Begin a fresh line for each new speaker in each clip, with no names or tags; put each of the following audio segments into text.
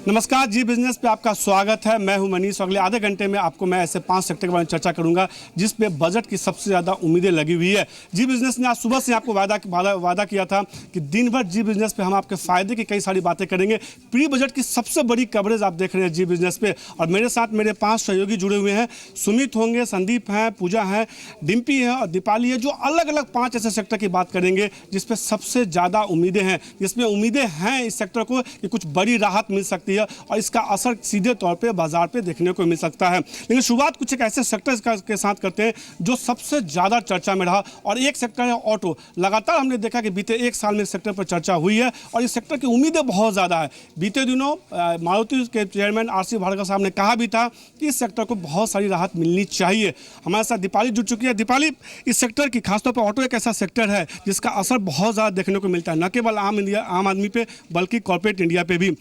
नमस्कार, जी बिजनेस पे आपका स्वागत है। मैं हूं मनीष। अगले आधे घंटे में आपको मैं ऐसे 5 सेक्टर के बारे में चर्चा करूंगा जिस पे बजट की सबसे ज़्यादा उम्मीदें लगी हुई है। जी बिजनेस ने आज सुबह से आपको वादा किया था कि दिन भर जी बिजनेस पे हम आपके फायदे की कई सारी बातें करेंगे। प्री बजट की सबसे बड़ी कवरेज आप देख रहे हैं जी बिजनेस पे, और मेरे साथ मेरे 5 सहयोगी जुड़े हुए हैं। सुमित होंगे, संदीप हैं, पूजा है, डिम्पी है और दीपाली है, जो अलग अलग 5 ऐसे सेक्टर की बात करेंगे जिसपे सबसे ज़्यादा उम्मीदें हैं, जिसमें उम्मीदें हैं इस सेक्टर को कि कुछ बड़ी राहत मिल सकती है और इसका असर सीधे तौर पे बाजार पे देखने को मिल सकता है। लेकिन शुरुआत कुछ एक ऐसे सेक्टर के साथ करते हैं जो सबसे ज़्यादा चर्चा में रहा, और एक सेक्टर है ऑटो। लगातार हमने देखा कि बीते 1 साल में इस सेक्टर पर चर्चा हुई है और इस सेक्टर की उम्मीदें बहुत ज़्यादा है। बीते दिनों मारुति के चेयरमैन RC भार्गव साहब ने कहा भी था कि इस सेक्टर को बहुत सारी राहत मिलनी चाहिए। हमारे साथ दीपाली जुड़ चुकी है। दीपाली, इस सेक्टर की खासतौर पर ऑटो एक ऐसा सेक्टर है जिसका असर बहुत ज़्यादा देखने को मिलता है, न केवल आम आदमी पे बल्कि कॉर्पोरेट इंडिया पे भी।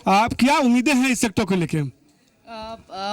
आप क्या उम्मीदें हैं इस सेक्टर को लेके?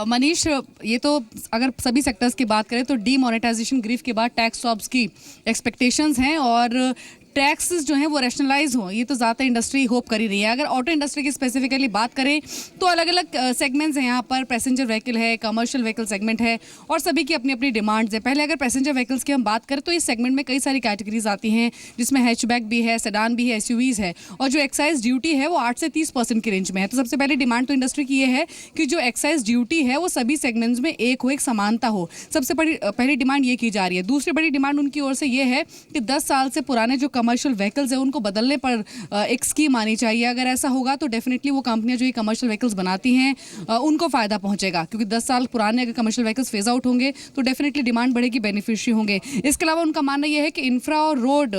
मनीष, ये तो अगर सभी सेक्टर्स की बात करें तो डीमोनेटाइजेशन ग्रीफ के बाद टैक्स जॉब्स की एक्सपेक्टेशंस हैं और टैक्सेस जो हैं वो रैशनलाइज हों, ये तो ज़्यादा इंडस्ट्री होप कर ही रही है। अगर ऑटो इंडस्ट्री की स्पेसिफिकली बात करें तो अलग अलग सेगमेंट्स हैं यहाँ पर। पैसेंजर व्हीकल है, कमर्शियल व्हीकल सेगमेंट है और सभी की अपनी अपनी डिमांड्स है। पहले अगर पैसेंजर व्हीकल्स की हम बात करें तो इस सेगमेंट में कई सारी कैटेगरीज आती हैं, जिसमें हैचबैक भी है, सेडान भी है, SUVs है, और जो एक्साइज ड्यूटी है वो 8 से 30% की रेंज में है। तो सबसे पहले डिमांड तो इंडस्ट्री की ये है कि जो एक्साइज ड्यूटी है वो सभी सेगमेंट्स में एक हो, एक समानता हो। सबसे पहली डिमांड ये की जा रही है। दूसरी बड़ी डिमांड उनकी ओर से ये है कि 10 साल से पुराने जो कमर्शियल व्हीकल्स है उनको बदलने पर एक स्कीम आनी चाहिए। अगर ऐसा होगा तो डेफिनेटली वो कंपनियां जो ये कमर्शियल व्हीकल्स बनाती हैं उनको फायदा पहुंचेगा, क्योंकि 10 साल पुराने अगर कमर्शियल व्हीकल्स फेज आउट होंगे तो डेफिनेटली डिमांड बढ़ेगी, बेनिफिशियरी होंगे। इसके अलावा उनका मानना यह है कि इंफ्रा और रोड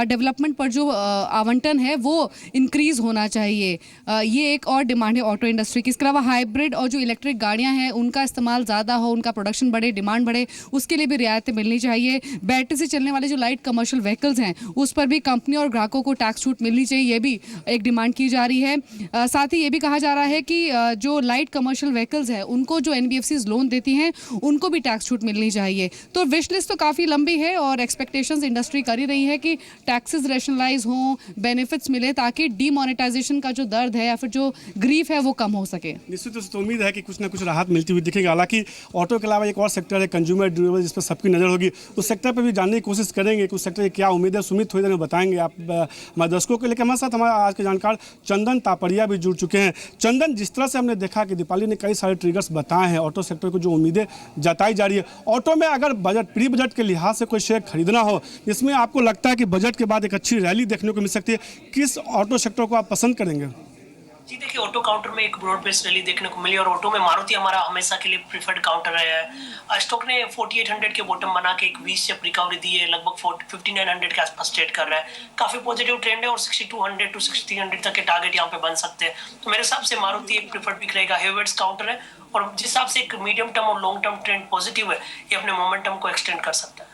डेवलपमेंट पर जो आवंटन है वो इंक्रीज होना चाहिए। ये एक और डिमांड है ऑटो इंडस्ट्री की। इसके अलावा हाइब्रिड और जो इलेक्ट्रिक गाड़ियां हैं उनका इस्तेमाल ज़्यादा हो, उनका प्रोडक्शन बढ़े, डिमांड बढ़े, उसके लिए भी रियायतें मिलनी चाहिए। बैटरी से चलने वाले जो लाइट कमर्शियल व्हीकल्स हैं उस पर भी कंपनी और ग्राहकों को टैक्स छूट मिलनी चाहिए, ये भी एक डिमांड की जा रही है। साथ ही ये भी कहा जा रहा है कि जो लाइट कमर्शियल व्हीकल्स है उनको जो NBFCs लोन देती हैं उनको भी टैक्स छूट मिलनी चाहिए। तो विश लिस्ट तो काफ़ी लंबी है और एक्सपेक्टेशंस इंडस्ट्री कर ही रही है कि टैक्सेस रैशनलाइज हों, बेनिफिट्स मिले, ताकि डीमोनेटाइजेशन का जो दर्द है या फिर जो ग्रीफ है वो कम हो सके।
निश्चित रूप से उम्मीद है कि कुछ ना कुछ राहत मिलती हुई दिखेगी। हालांकि ऑटो के अलावा एक और सेक्टर है कंज्यूमर ड्यूरेबल, जिस पर सबकी नज़र होगी। उस सेक्टर पर भी जानने की कोशिश करेंगे कि उस सेक्टर की क्या उम्मीद है। सुमित थोड़ी देर में बताएंगे आप हमारे दर्शकों के लिए। हमारे साथ हमारे आज के जानकार चंदन तापड़िया भी जुड़ चुके हैं। चंदन, जिस तरह से हमने देखा कि दीपाली ने कई सारे ट्रिगर्स बताए हैं ऑटो सेक्टर को जो उम्मीदें जताई जा रही है, ऑटो में अगर बजट प्री बजट के लिहाज से कोई शेयर खरीदना हो जिसमें आपको लगता है कि बजट के बाद एक अच्छी रैली देखने को मिल सकती है, किस ऑटो सेक्टर को आप पसंद करेंगे?
जी देखिए, ऑटो काउंटर में एक ब्रॉड बेस्ड रैली देखने को मिली और ऑटो में मारुति हमारा हमेशा के लिए प्रीफर्ड काउंटर रहा है। स्टॉक ने 4800 के बॉटम बना के एक 20 से रिकवरी दी है, लगभग 5900 के आसपास ट्रेड कर रहा है। काफी पॉजिटिव ट्रेंड है और 6200 टू 6300 तक के टारगेट यहाँ पे बन सकते हैं। तो मेरे हिसाब से मारुति एक प्रीफर्ड पिक रहेगा। हेवर्ट्स काउंटर है और जिस हिसाब से एक मीडियम टर्म और लॉन्ग टर्म ट्रेंड पॉजिटिव है, ये अपने मोमेंटम को एक्सटेंड कर सकता है।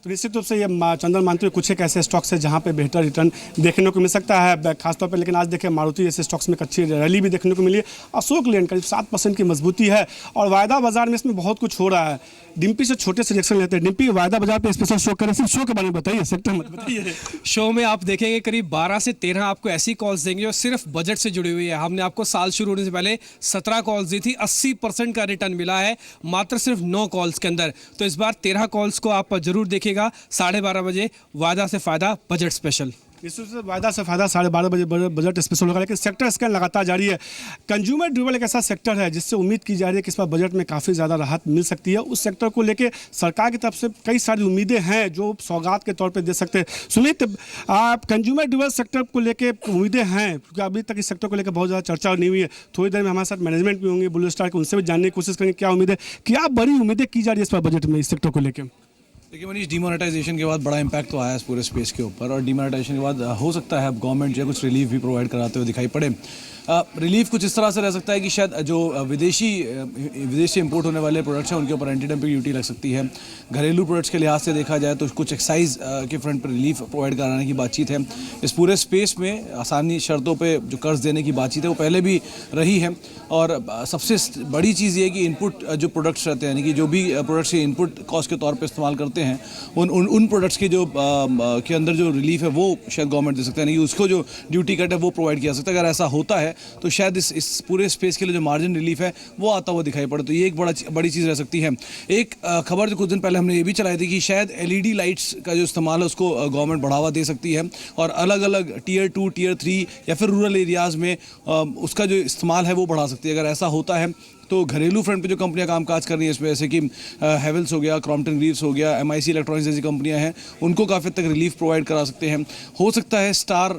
तो निश्चित रूप से ये चंदन मानते हुए कुछ एक ऐसे स्टॉक्स है जहां पे बेहतर रिटर्न देखने को मिल सकता है खासतौर पे। लेकिन आज देखें मारुति जैसे स्टॉक्स में एक अच्छी रैली भी देखने को मिली है। अशोक लेलैंड करीब 7% की मजबूती है और वायदा बाजार में इसमें बहुत कुछ हो रहा है। डिम्पी से छोटे से रिएक्शन लेते हैं। डिम्पी, वायदा बाजार पे स्पेशल शो करें, सिर्फ शो के बारे में बताइए, सेक्टर मत बताइए।
शो में आप देखेंगे करीब 12 से 13 आपको ऐसी कॉल्स देंगे जो सिर्फ बजट से जुड़ी हुई है। हमने आपको साल शुरू होने से पहले 17 कॉल्स दी थी, 80% का रिटर्न मिला है मात्र सिर्फ 9 कॉल्स के अंदर। तो इस बार 13 कॉल्स को आप जरूर देखिएगा। 12:30 बजे वादा से फायदा बजट स्पेशल।
इससे वायदा से फायदा 12:30 बजे बजट स्पेशल होगा। लेकिन सेक्टर स्कैन लगातार जारी है। कंज्यूमर ड्यूरेबल एक ऐसा सेक्टर है जिससे उम्मीद की जा रही है कि इस बार बजट में काफ़ी ज़्यादा राहत मिल सकती है। उस सेक्टर को लेके सरकार की तरफ से कई सारी उम्मीदें हैं जो सौगात के तौर पे दे सकते हैं। सुमित, आप कंज्यूमर ड्यूरेबल सेक्टर को लेके उम्मीदें हैं, क्योंकि अभी तक इस सेक्टर को लेकर बहुत ज़्यादा चर्चा नहीं हुई है। थोड़ी देर में हमारे साथ मैनेजमेंट भी होंगे ब्लू स्टार के, उनसे भी जानने की कोशिश करेंगे क्या उम्मीद है, क्या बड़ी उम्मीदें की जा रही है इस बार बजट में इस सेक्टर को लेकर।
देखिए मनीष, डीमोनेटाइजेशन के बाद बड़ा इम्पैक्ट तो आया है इस पूरे स्पेस के ऊपर और डीमोनेटाइजेशन के बाद हो सकता है अब गवर्नमेंट जो है कुछ रिलीफ भी प्रोवाइड कराते हुए दिखाई पड़े। रिलीफ कुछ इस तरह से रह सकता है कि शायद जो विदेश से इंपोर्ट होने वाले प्रोडक्ट्स हैं उनके ऊपर एंटी डंपिंग ड्यूटी लग सकती है। घरेलू प्रोडक्ट्स के लिहाज से देखा जाए तो कुछ एक्साइज के फ्रंट पर रिलीफ प्रोवाइड कराने की बातचीत है। इस पूरे स्पेस में आसानी शर्तों पे जो कर्ज देने की बातचीत है वो पहले भी रही है। और सबसे बड़ी चीज़ ये है कि इनपुट जो प्रोडक्ट्स रहते हैं, यानी कि जो भी प्रोडक्ट्स के इनपुट कॉस्ट के तौर पे इस्तेमाल करते हैं उन प्रोडक्ट्स के जो के अंदर जो रिलीफ है वो शायद गवर्नमेंट दे सकता है, यानी कि उसको जो ड्यूटी कट है वो प्रोवाइड किया सकता है। अगर ऐसा होता है तो शायद इस पूरे स्पेस के लिए जो मार्जिन रिलीफ है वो आता हुआ दिखाई पड़े, तो ये एक बड़ी चीज़ रह सकती है। एक खबर जो कुछ दिन पहले हमने ये भी चलाई थी कि शायद LED लाइट्स का जो इस्तेमाल है उसको गवर्नमेंट बढ़ावा दे सकती है और अलग अलग Tier 2, Tier 3 या फिर रूरल एरियाज़ में उसका जो इस्तेमाल है वो बढ़ा सकती है। अगर ऐसा होता है तो घरेलू फ्रंट पे जो कंपनियां कामकाज कर रही हैं इसमें, जैसे कि हेवल्स हो गया, क्रॉम्पटन ग्रीव्स हो गया, MIC इलेक्ट्रॉनिक्स जैसी कंपनियां हैं, उनको काफ़ी तक रिलीफ प्रोवाइड करा सकते हैं। हो सकता है स्टार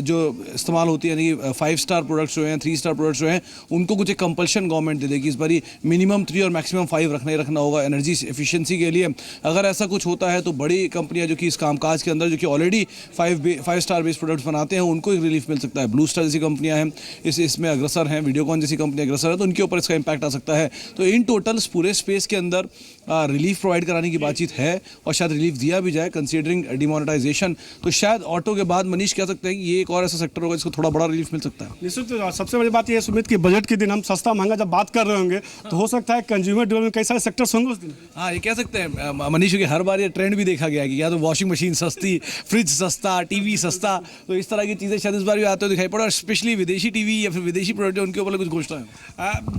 जो इस्तेमाल होती है, यानी कि 5 स्टार प्रोडक्ट्स जो हैं, 3 स्टार प्रोडक्ट्स जो हैं, उनको कुछ एक कंपल्शन गवर्नमेंट दे देगी। इस बार मिनिमम 3 और मैक्सिमम 5 रखना होगा एनर्जी एफिशिएंसी के लिए। अगर ऐसा कुछ होता है तो बड़ी कंपनियां जो कि इस कामकाज के अंदर जो कि ऑलरेडी 5 स्टार बेस्ड प्रोडक्ट्स बनाते हैं उनको एक रिलीफ मिल सकता है। ब्लू स्टार जैसी कंपनियां हैं इसमें अग्रसर हैं, वीडियोकॉन जैसी कंपनी अग्रसर है, तो उनके ऊपर इसका इंपैक्ट आ सकता है। तो इन टोटल पूरे स्पेस के अंदर रिलीफ प्रोवाइड कराने की बातचीत है और शायद रिलीफ दिया भी जाए कंसीडरिंग डिमोनेटाइजेशन। तो शायद ऑटो के बाद मनीष कह सकते हैं कि ये एक और ऐसा सेक्टर होगा जिसको थोड़ा बड़ा रिलीफ मिल सकता है।
निश्चित। सबसे बड़ी बात यह है सुमित कि बजट के दिन हम सस्ता महंगा जब बात कर रहे होंगे तो हो सकता है कंज्यूमर ड्यूरेबल में कई सारे सेक्टर्स होंगे उस दिन।
हाँ, ये कह सकते हैं मनीष कि हर बार ये ट्रेंड भी देखा गया है कि या तो वॉशिंग मशीन सस्ती, फ्रिज सस्ता, टीवी सस्ता, तो इस तरह की चीज़ें शायद इस बार भी आते हुए दिखाई पड़े और स्पेशली विदेशी टीवी या फिर विदेशी प्रोडक्ट उनके ऊपर कुछ घोषणा है।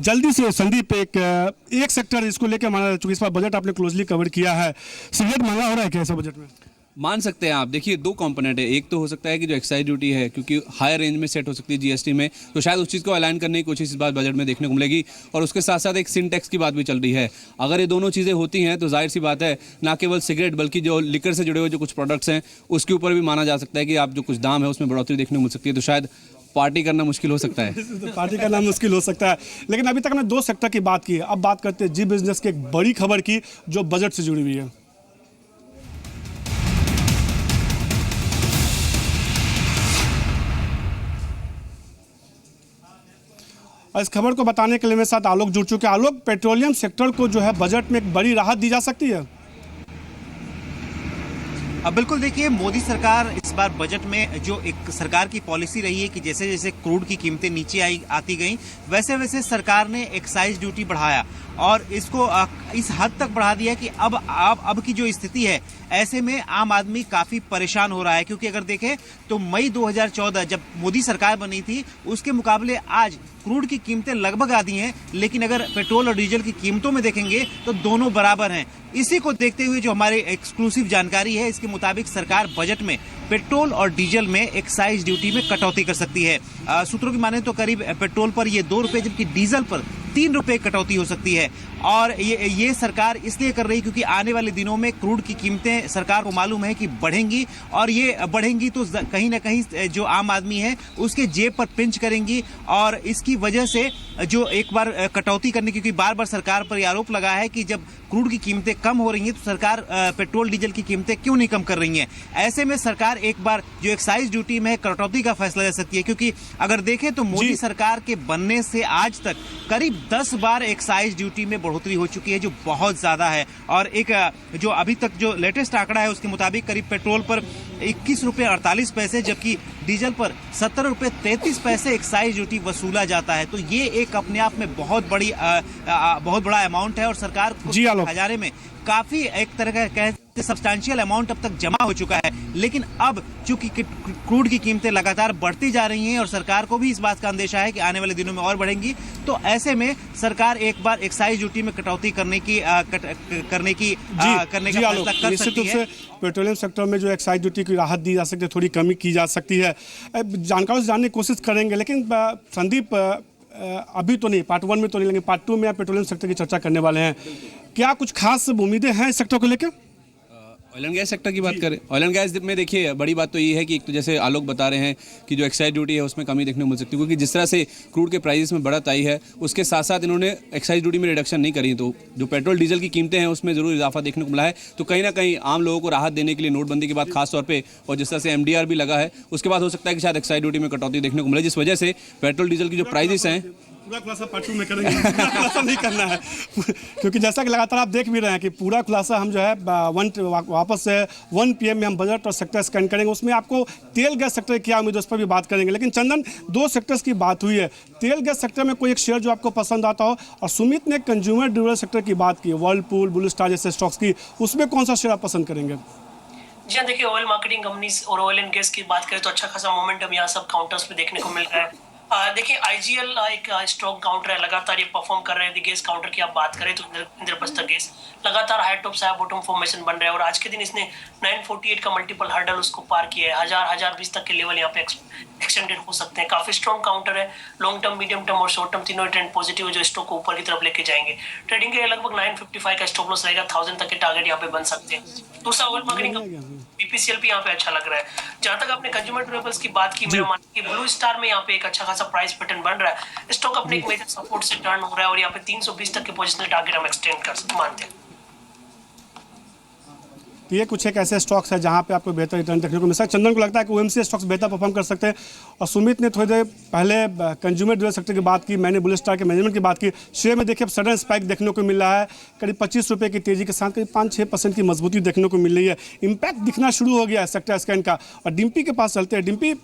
जल्दी से संदीप एक सेक्टर इसको लेकर हमारा, चूंकि इस बार बजट आपने क्लोजली कवर किया है, सिगरेट महंगा हो रहा है क्या ऐसा बजट में?
मान सकते हैं आप। देखिए, 2 कंपोनेंट है। एक तो हो सकता है कि जो एक्साइज ड्यूटी है, क्योंकि हायर रेंज में सेट हो सकती है GST में, तो शायद उस चीज़ को अलाइन करने की कोशिश इस बार बजट में देखने को मिलेगी। और उसके साथ साथ एक सिन टैक्स की बात भी चल रही है। अगर ये दोनों चीज़ें होती हैं तो जाहिर सी बात है ना केवल सिगरेट बल्कि जो लिकर से जुड़े हुए जो कुछ प्रोडक्ट्स हैं उसके ऊपर भी माना जा सकता है कि आप जो कुछ दाम है उसमें बढ़ोतरी देखने को मिल सकती है। तो शायद पार्टी करना मुश्किल हो सकता है।
पार्टी करना मुश्किल हो सकता है। लेकिन अभी तक हमने 2 सेक्टर की बात की है, अब बात करते हैं जी बिजनेस की एक बड़ी खबर की जो बजट से जुड़ी हुई है। इस खबर को बताने के लिए मेरे साथ आलोक जुड़ चुके हैं। आलोक, पेट्रोलियम सेक्टर को जो है बजट में एक बड़ी राहत दी जा सकती है?
अब बिल्कुल देखिए, मोदी सरकार इस बार बजट में जो एक सरकार की पॉलिसी रही है कि जैसे जैसे क्रूड की कीमतें नीचे आती गई वैसे वैसे सरकार ने एक्साइज ड्यूटी बढ़ाया और इसको इस हद तक बढ़ा दिया कि अब की जो स्थिति है ऐसे में आम आदमी काफी परेशान हो रहा है। क्योंकि अगर देखें तो मई 2014 जब मोदी सरकार बनी थी उसके मुकाबले आज क्रूड की कीमतें लगभग आधी हैं, लेकिन अगर पेट्रोल और डीजल की कीमतों में देखेंगे तो दोनों बराबर हैं। इसी को देखते हुए जो हमारे एक्सक्लूसिव जानकारी है इसके मुताबिक सरकार बजट में पेट्रोल और डीजल में एक्साइज ड्यूटी में कटौती कर सकती है। सूत्रों की माने तो करीब पेट्रोल पर ये 2 रुपए जबकि डीजल पर 3 रुपए कटौती हो सकती है। और ये सरकार इसलिए कर रही है क्योंकि आने वाले दिनों में क्रूड की कीमतें सरकार को मालूम है कि बढ़ेंगी और ये बढ़ेंगी तो कहीं ना कहीं जो आम आदमी है उसके जेब पर पिंच करेंगी। और इसकी वजह से जो एक बार कटौती करने, क्योंकि बार बार सरकार पर यह आरोप लगा है कि जब क्रूड की कीमतें कम हो रही हैं तो सरकार पेट्रोल डीजल की कीमतें क्यों नहीं कम कर रही हैं। ऐसे में सरकार एक बार जो एक्साइज ड्यूटी में कटौती का फैसला ले सकती है, क्योंकि अगर देखें तो मोदी सरकार के बनने से आज तक करीब 10 बार एक्साइज ड्यूटी में बढ़ोतरी हो चुकी है, जो बहुत ज्यादा है। और एक जो अभी तक जो लेटेस्ट आंकड़ा है उसके मुताबिक करीब पेट्रोल पर 21 रुपए 48 पैसे जबकि डीजल पर 17 रुपए 33 पैसे एक्साइज ड्यूटी वसूला जाता है। तो ये एक अपने आप में बहुत बड़ा अमाउंट है और सरकार को खजाने में काफी एक तरह का सब्सटैंशियल अमाउंट अब तक जमा हो चुका है। लेकिन अब चूंकि क्रूड की कीमतें लगातार बढ़ती जा रही हैं और सरकार को भी इस बात का अंदेशा है कि आने वाले दिनों में और बढ़ेंगी, तो ऐसे में सरकार एक बार एक्साइज ड्यूटी में कटौती करने का फैसला कर सकती है।
पेट्रोलियम सेक्टर में जो एक्साइज ड्यूटी की राहत दी जा सकती है, थोड़ी कमी की जा सकती है। जानकारों से जानने की कोशिश करेंगे, लेकिन संदीप अभी तो नहीं, पार्ट 1 में तो नहीं, लेकिन पार्ट 2 में आप पेट्रोलियम सेक्टर की चर्चा करने वाले हैं। क्या कुछ खास उम्मीदें हैं इस सेक्टर को लेकर?
ऑयल एंड गैस सेक्टर की बात करें, ऑयल एंड गैस में देखिए बड़ी बात तो ये है कि एक तो जैसे आलोक बता रहे हैं कि जो एक्साइज ड्यूटी है उसमें कमी देखने को मिल सकती है, क्योंकि जिस तरह से क्रूड के प्राइस में बढ़त आई है उसके साथ साथ इन्होंने एक्साइज ड्यूटी में रिडक्शन नहीं करी, तो जो पेट्रोल डीजल की कीमतें हैं उसमें जरूर इजाफा देखने को मिला है। तो कहीं ना कहीं आम लोगों को राहत देने के लिए नोटबंदी के बाद खास तौर पर और जिस तरह से MDR भी लगा है उसके बाद हो सकता है कि शायद एक्साइज ड्यूटी में कटौती देखने को मिले, जिस वजह से पेट्रोल डीजल की जो प्राइजेस हैं
पूरा खुलासा पार्ट 2 में करेंगे, पूरा खुलासा नहीं करना है क्योंकि जैसा कि लगातार आप देख भी रहे हैं कि पूरा खुलासा हम जो है वापस से 1 PM में हम बजट और सेक्टर स्कैन करेंगे, उसमें आपको तेल गैस सेक्टर क्या उम्मीद है उस पर भी बात करेंगे। लेकिन चंदन, 2 सेक्टर्स की बात हुई है, तेल गैस सेक्टर में कोई एक शेयर जो आपको पसंद आता हो, और सुमित ने कंज्यूमर ड्यूरेबल सेक्टर की बात की, वर्लपूल, ब्लू स्टार जैसे स्टॉक्स की, उसमें कौन सा शेयर आप पसंद करेंगे?
जी हाँ, देखिए ऑयल मार्केटिंग कंपनीज और ऑयल एंड गैस की बात करें तो अच्छा खासा मोमेंटम यहाँ सब काउंटर्स पे देखने को मिल रहा है। देखिए IGL एक स्ट्रॉन्ग काउंटर है, लगातार ये परफॉर्म कर रहे हैं। गैस काउंटर की आप बात करें तो इंद्रप्रस्थ गैस लगातार हाई टॉप से हाई बॉटम फॉर्मेशन बन रहा है और आज के दिन इसने 948 का मल्टीपल हर्डल उसको पार किया है। 1020 तक के लेवल यहाँ पे एक्सटेंडेड हो सकते हैं। काफी स्ट्रॉन्ग काउंटर है, लॉन्ग टर्म, मीडियम टर्म और शॉर्ट टर्म तीनों ट्रेंड पॉजिटिव है जो स्टॉक को ऊपर की तरफ लेके जाएंगे। ट्रेडिंग के लगभग 955 का स्टॉप लॉस रहेगा, 1000 तक के टारगेट यहाँ पे बन सकते हैं। दूसरा ऑयल मार्केटिंग BPCL भी यहाँ पे अच्छा लग रहा है। जहां तक आपने कंज्यूमर ड्यूरेबल्स की बात की, मेरा मानना है कि ब्लू स्टार में यहाँ पे एक अच्छा खासा प्राइस पैटर्न बन रहा है। स्टॉक अपने एक मेजर सपोर्ट से टर्न हो रहा है और यहाँ पे 320 तक के पोजिशनल टारगेट हम एक्सटेंड कर मानते हैं।
तो ये कुछ एक ऐसे स्टॉक्स है जहां पे आपको बेहतर रिटर्न देखने को मिल सकता है। चंदन को लगता है कि OMC स्टॉक्स बेहतर परफॉर्म कर सकते हैं, और सुमित ने थोड़ी देर पहले कंज्यूमर ड्यूरेबल सेक्टर की बात की, मैंने ब्लू स्टार के मैनेजमेंट की बात की। शेयर में देखिए अब सडन स्पाइक देखने को मिल रहा है, करीब 25 रुपये की तेजी के साथ करीब 5-6% की मजबूती देखने को मिल रही है। इम्पैक्ट दिखना शुरू हो गया है सेक्टर स्कैन का। और डिम्पी के पास चलते हैं। डिम्पी,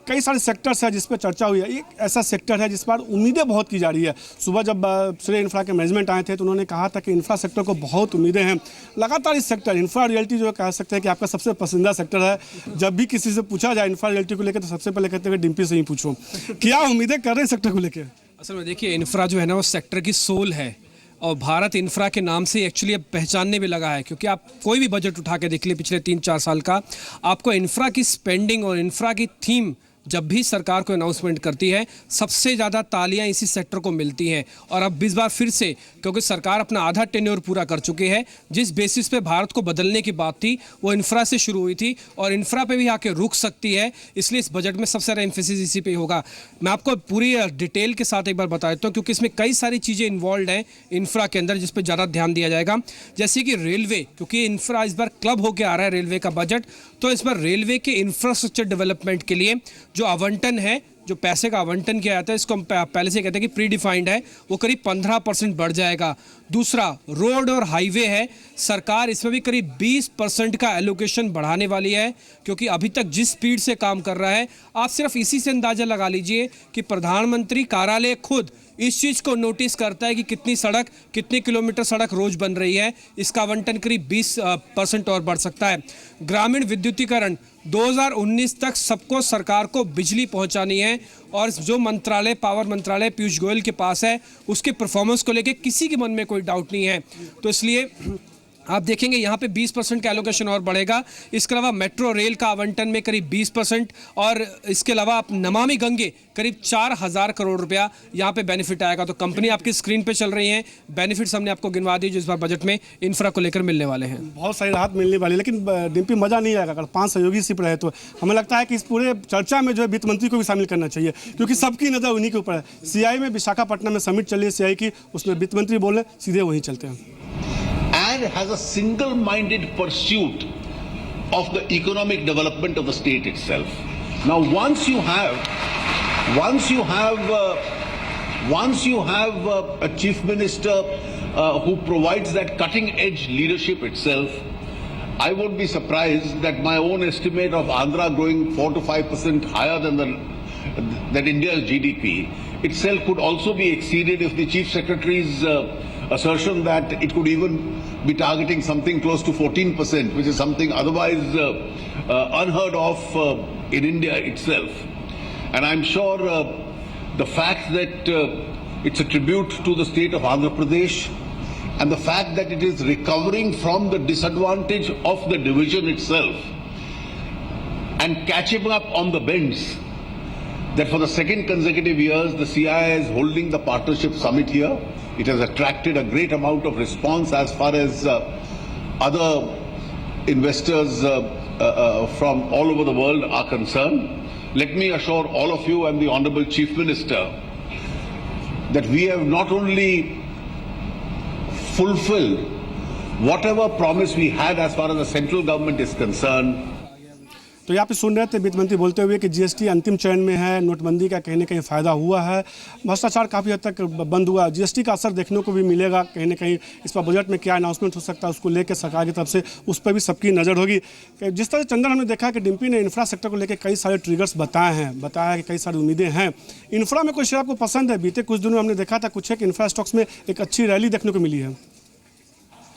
कई सारे सेक्टर्स हैं जिस पर चर्चा हुई है, एक ऐसा सेक्टर है जिस पर उम्मीदें बहुत की जा रही है। सुबह जब श्रेय इंफ्रा के मैनेजमेंट आए थे तो उन्होंने कहा था कि इंफ्रा सेक्टर को बहुत उम्मीदें हैं। लगातार इस सेक्टर इंफ्रा रियल्टी जो कह सकते हैं कि आपका सबसे पसंदीदा सेक्टर है। जब भी किसी से पूछा जाए इंफ्रा रियल्टी को लेकर तो सबसे पहले कहते हैं डिम्पी से ही पूछो, क्या उम्मीदें कर रहे हैं सेक्टर को लेकर?
असल में देखिए, इंफ्रा जो है ना वो सेक्टर की सोल है और भारत इंफ्रा के नाम से एक्चुअली अब पहचानने भी लगा है, क्योंकि आप कोई भी बजट उठा के देख ले पिछले 3-4 साल का, आपको इंफ्रा की स्पेंडिंग और इंफ्रा की थीम जब भी सरकार को अनाउंसमेंट करती है सबसे ज़्यादा तालियां इसी सेक्टर को मिलती हैं। और अब इस बार फिर से, क्योंकि सरकार अपना आधा टेन्योर पूरा कर चुकी है, जिस बेसिस पे भारत को बदलने की बात थी वो इंफ्रा से शुरू हुई थी और इंफ्रा पे भी आके रुक सकती है, इसलिए इस बजट में सबसे ज़्यादा एम्फेसिस इसी पे होगा। मैं आपको पूरी डिटेल के साथ एक बार बता देता हूँ, क्योंकि इसमें कई सारी चीज़ें इन्वॉल्व हैं इंफ्रा के अंदर जिस पर ज़्यादा ध्यान दिया जाएगा। जैसे कि रेलवे, क्योंकि इंफ्रा इस बार क्लब होकर आ रहा है रेलवे का बजट, तो इस बार रेलवे के इंफ्रास्ट्रक्चर डेवलपमेंट के लिए जो आवंटन है, जो पैसे का आवंटन किया जाता है, इसको हम पहले से कहते हैं कि प्री डिफाइंड है, वो करीब 15% बढ़ जाएगा। दूसरा, रोड और हाईवे है, सरकार इसमें भी करीब 20% का एलोकेशन बढ़ाने वाली है, क्योंकि अभी तक जिस स्पीड से काम कर रहा है, आप सिर्फ इसी से अंदाजा लगा लीजिए कि प्रधानमंत्री कार्यालय खुद इस चीज़ को नोटिस करता है कि कितनी सड़क, कितने किलोमीटर सड़क रोज बन रही है। इसका आवंटन करीब 20% और बढ़ सकता है। ग्रामीण विद्युतीकरण, 2019 तक सबको सरकार को बिजली पहुंचानी है और जो मंत्रालय, पावर मंत्रालय पीयूष गोयल के पास है, उसके परफॉर्मेंस को लेके किसी के मन में कोई डाउट नहीं है। तो इसलिए आप देखेंगे यहाँ पे 20% का एलोकेशन और बढ़ेगा। इसके अलावा मेट्रो रेल का आवंटन में करीब 20% और इसके अलावा आप नमामि गंगे करीब 4000 करोड़ रुपया यहाँ पे बेनिफिट आएगा। तो कंपनी आपकी स्क्रीन पे चल रही है, बेनिफिट्स हमने आपको गिनवा दी जो इस बार बजट में इंफ्रा को लेकर मिलने वाले हैं।
बहुत सारी राहत मिलने वाली है, लेकिन डिम्पी मजा नहीं आएगा अगर 5 सहयोगी सिर्फ रहे तो। हमें लगता है कि इस पूरे चर्चा में जो है वित्त मंत्री को भी शामिल करना चाहिए, क्योंकि सबकी नजर उन्हीं के ऊपर है। CI में विशाखापट्टनम में समिट चल रही है CI की, उसमें वित्त मंत्री बोले, सीधे वहीं चलते हैं।
And has a single-minded pursuit of the economic development of the state itself. Now, once you have a chief minister who provides that cutting-edge leadership itself, I would be surprised that my own estimate of Andhra growing 4 to 5% higher than India's GDP itself could also be exceeded if the chief secretary's assertion that it could even be targeting something close to 14%, which is something otherwise unheard of in India itself. And I'm sure the fact that it's a tribute to the state of Andhra Pradesh and the fact that it is recovering from the disadvantage of the division itself and catching up on the bends, that for the second consecutive years the CI is holding the partnership summit here. It has attracted a great amount of response as far as other investors from all over the world are concerned. Let me assure all of you and the Honorable Chief Minister that we have not only fulfilled whatever promise we had as far as the central government is concerned.
तो यहाँ पे सुन रहे थे वित्त मंत्री बोलते हुए कि जीएसटी अंतिम चरण में है, नोटबंदी का कहीं ना कहीं फ़ायदा हुआ है, भ्रष्टाचार काफ़ी हद तक बंद हुआ, जीएसटी का असर देखने को भी मिलेगा कहीं ना कहीं। इस पर बजट में क्या अनाउंसमेंट हो सकता है उसको लेकर सरकार की तरफ से उस पर भी सबकी नज़र होगी। जिस तरह चंदन हमने देखा कि डिम्पी ने इंफ्रा सेक्टर को लेकर कई सारे ट्रिगर्स बताए हैं, बताया कि कई सारी उम्मीदें हैं। इंफ्रा में कोई शेयर आपको पसंद है? बीते कुछ दिनों हमने देखा था कुछ एक इंफ्रा स्टॉक्स में एक अच्छी रैली देखने को मिली है।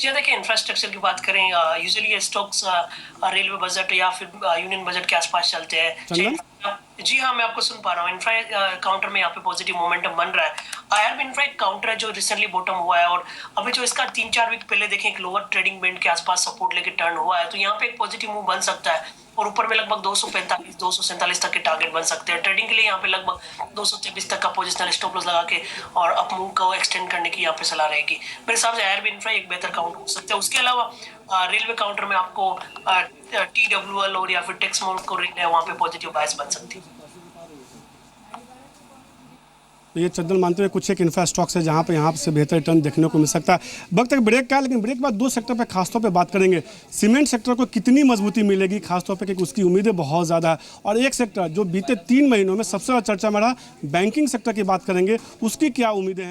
जी देखिए, इंफ्रास्ट्रक्चर की बात करें, यूजुअली ये स्टॉक्स रेलवे बजट या फिर यूनियन बजट के आसपास चलते हैं। जी हाँ, मैं आपको सुन पा रहा हूँ। इंफ्रा काउंटर में यहाँ पे पॉजिटिव मोमेंटम बन रहा है। आईआरबी इंफ्रा एक काउंटर है जो रिसेंटली बॉटम हुआ है और अभी जो इसका 3-4 वीक पहले देखें एक लोअर ट्रेडिंग बैंड के आसपास सपोर्ट लेके टर्न हुआ है, तो यहाँ पे एक पॉजिटिव मूव बन सकता है और ऊपर में लगभग 245-247 तक के टारगेट बन सकते हैं। ट्रेडिंग के लिए यहाँ पे लगभग 223 तक का पोजिशनल स्टॉप लॉस लगा के और अप मूव को एक्सटेंड करने की यहाँ पे सलाह रहेगी। मेरे हिसाब से आईआरबी इंफ्रा एक बेहतर काउंटर हो सकता है। उसके अलावा रेलवे काउंटर में आपको TWL और या फिर टेक्स मोड को रेट है, वहाँ पे पॉजिटिव बायस बन सकती है।
तो ये चंदन मानते हुए कुछ एक इंफ्रा स्टॉक्स है जहाँ पे यहाँ से बेहतर रिटर्न देखने को मिल सकता है। वक्त तक ब्रेक का है, लेकिन ब्रेक के बाद 2 सेक्टर पे खासतौर पे बात करेंगे। सीमेंट सेक्टर को कितनी मजबूती मिलेगी खासतौर पे, क्योंकि उसकी उम्मीदें बहुत ज़्यादा है। और एक सेक्टर जो बीते 3 महीनों में सबसे ज़्यादा चर्चा में रहा, बैंकिंग सेक्टर की बात करेंगे, उसकी क्या उम्मीदें हैं।